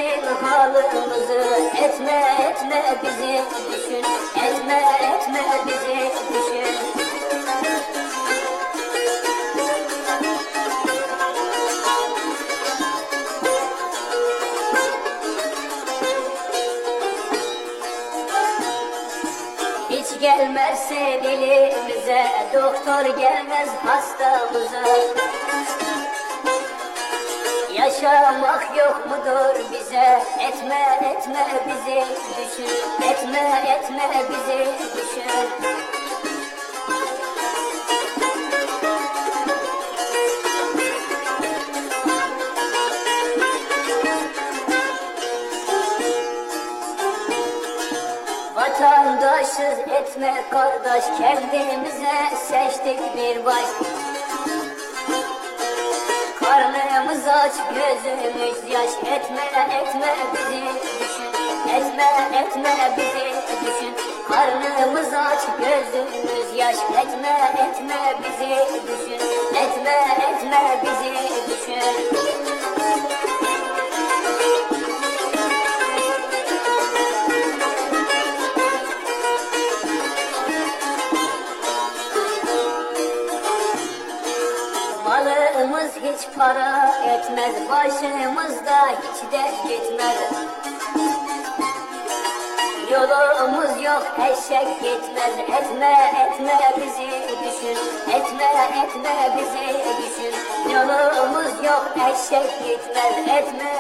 gelmesin halımızı. Etme bizi düşün, etme bizi düşün. Hiç gelmezse dilimize, doktor gelmez hastamıza. Yaşamak yok mudur bize? Etme bizi düşün, etme bizi düşün. Vatandaşız etme kardeş, kendimize seçtik bir baş. Karnımız aç, gözümüz yaş. Etme bizi düşün, etme bizi düşün. Karnımız aç, gözümüz yaş. Etme bizi düşün, etme bizi düşün. Malımız hiç para etmez, başımızda hiç dert gitmez. Yolumuz yok, eşek gitmez. Etme bizi düşün, etme bizi düşün. Yolumuz yok, eşek gitmez. Etme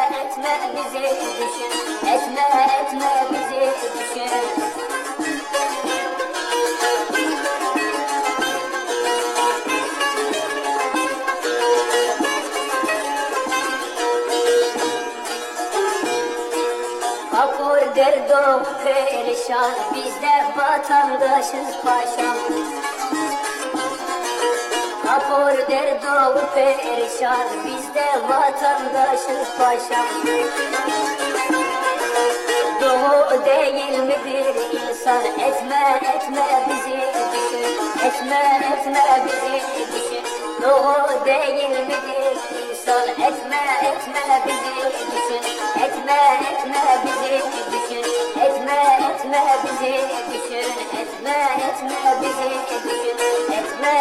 bizi düşün, etme bizi düşün. Kapur derdo perişan, biz de vatandaşız paşam. Kapur derdo perişan, biz de vatandaşız paşam. Doğu değil midir insan? Etme bizi düşün, etme bizi düşün. Doğu değil midir insan? Etme bizi düşün, etme bizi düşün. Etme bizi düşün, etme bizi düşün. Etme